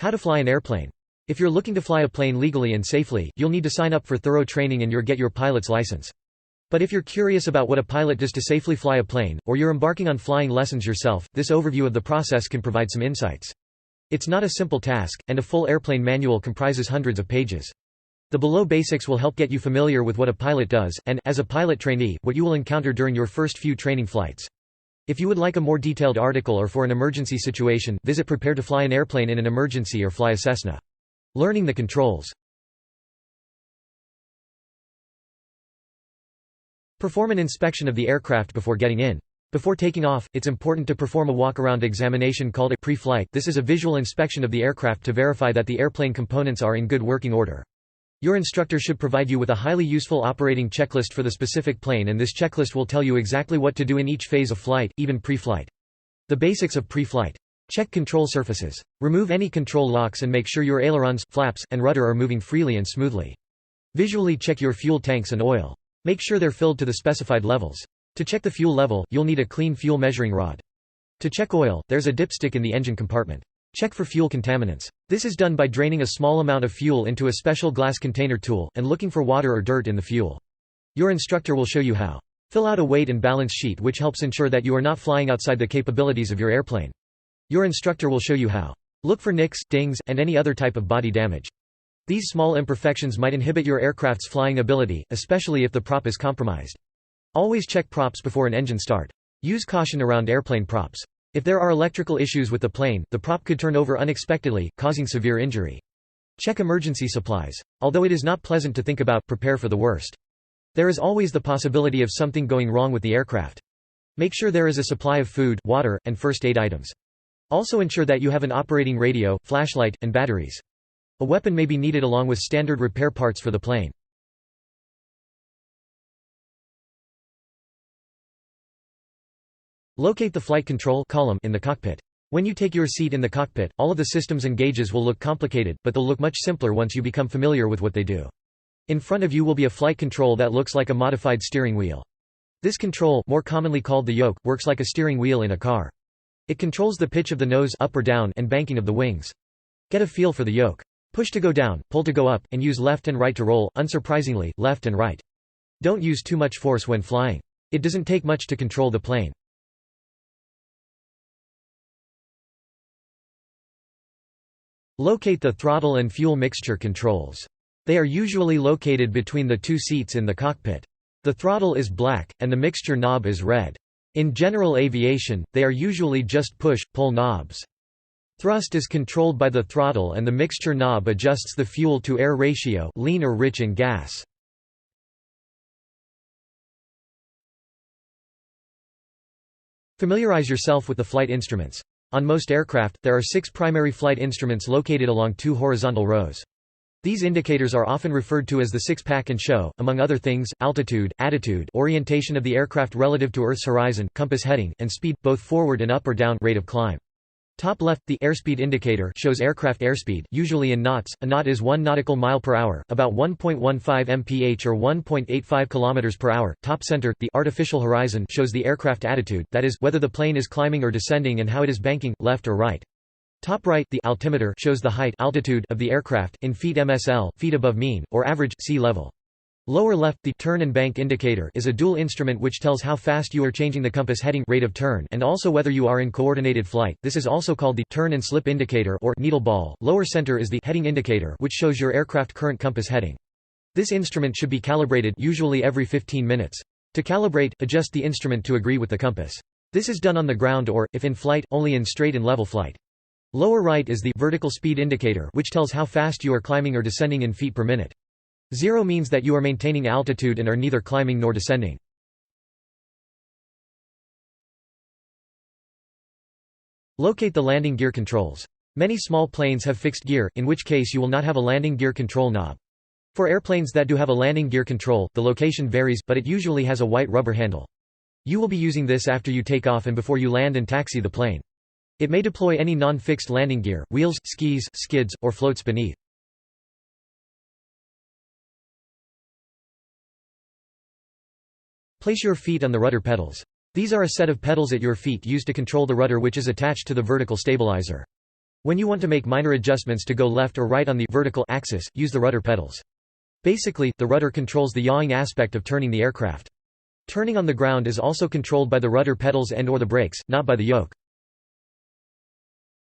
How to fly an airplane. If you're looking to fly a plane legally and safely, you'll need to sign up for thorough training and get your pilot's license. But if you're curious about what a pilot does to safely fly a plane, or you're embarking on flying lessons yourself, this overview of the process can provide some insights. It's not a simple task, and a full airplane manual comprises hundreds of pages. The below basics will help get you familiar with what a pilot does, and, as a pilot trainee, what you will encounter during your first few training flights. If you would like a more detailed article or for an emergency situation, visit Prepare to Fly an Airplane in an Emergency or fly a Cessna. Learning the controls. Perform an inspection of the aircraft before getting in. Before taking off, it's important to perform a walk-around examination called a pre-flight. This is a visual inspection of the aircraft to verify that the airplane components are in good working order. Your instructor should provide you with a highly useful operating checklist for the specific plane, and this checklist will tell you exactly what to do in each phase of flight, even pre-flight. The basics of pre-flight. Check control surfaces. Remove any control locks and make sure your ailerons, flaps, and rudder are moving freely and smoothly. Visually check your fuel tanks and oil. Make sure they're filled to the specified levels. To check the fuel level, you'll need a clean fuel measuring rod. To check oil, there's a dipstick in the engine compartment. Check for fuel contaminants. This is done by draining a small amount of fuel into a special glass container tool, and looking for water or dirt in the fuel. Your instructor will show you how. Fill out a weight and balance sheet which helps ensure that you are not flying outside the capabilities of your airplane. Your instructor will show you how. Look for nicks, dings, and any other type of body damage. These small imperfections might inhibit your aircraft's flying ability, especially if the prop is compromised. Always check props before an engine start. Use caution around airplane props. If there are electrical issues with the plane, the prop could turn over unexpectedly, causing severe injury. Check emergency supplies. Although it is not pleasant to think about, prepare for the worst. There is always the possibility of something going wrong with the aircraft. Make sure there is a supply of food, water, and first aid items. Also ensure that you have an operating radio, flashlight, and batteries. A weapon may be needed along with standard repair parts for the plane. Locate the flight control column in the cockpit. When you take your seat in the cockpit, all of the systems and gauges will look complicated, but they'll look much simpler once you become familiar with what they do. In front of you will be a flight control that looks like a modified steering wheel. This control, more commonly called the yoke, works like a steering wheel in a car. It controls the pitch of the nose up or down and banking of the wings. Get a feel for the yoke. Push to go down, pull to go up, and use left and right to roll, unsurprisingly, left and right. Don't use too much force when flying. It doesn't take much to control the plane. Locate the throttle and fuel mixture controls. They are usually located between the two seats in the cockpit. The throttle is black, and the mixture knob is red. In general aviation, they are usually just push-pull knobs. Thrust is controlled by the throttle and the mixture knob adjusts the fuel-to-air ratio, lean or rich in gas. Familiarize yourself with the flight instruments. On most aircraft, there are 6 primary flight instruments located along 2 horizontal rows. These indicators are often referred to as the six-pack and show, among other things, altitude, attitude, orientation of the aircraft relative to Earth's horizon, compass heading, and speed, both forward and up or down, rate of climb. Top left, the airspeed indicator shows aircraft airspeed, usually in knots. A knot is 1 nautical mile per hour, about 1.15 mph or 1.85 kilometers per hour. Top center, the artificial horizon shows the aircraft attitude, that is, whether the plane is climbing or descending and how it is banking, left or right. Top right, the altimeter shows the height altitude of the aircraft, in feet MSL, feet above mean, or average, sea level. Lower left, the turn and bank indicator is a dual instrument which tells how fast you are changing the compass heading, rate of turn, and also whether you are in coordinated flight. This is also called the turn and slip indicator or needle ball. Lower center is the heading indicator which shows your aircraft current compass heading. This instrument should be calibrated, usually every 15 minutes. To calibrate, adjust the instrument to agree with the compass. This is done on the ground or, if in flight, only in straight and level flight. Lower right is the vertical speed indicator which tells how fast you are climbing or descending in feet per minute. 0 means that you are maintaining altitude and are neither climbing nor descending. Locate the landing gear controls. Many small planes have fixed gear, in which case you will not have a landing gear control knob. For airplanes that do have a landing gear control, the location varies, but it usually has a white rubber handle. You will be using this after you take off and before you land and taxi the plane. It may deploy any non-fixed landing gear, wheels, skis, skids, or floats beneath. Place your feet on the rudder pedals. These are a set of pedals at your feet used to control the rudder which is attached to the vertical stabilizer. When you want to make minor adjustments to go left or right on the vertical axis, use the rudder pedals. Basically, the rudder controls the yawing aspect of turning the aircraft. Turning on the ground is also controlled by the rudder pedals and or the brakes, not by the yoke.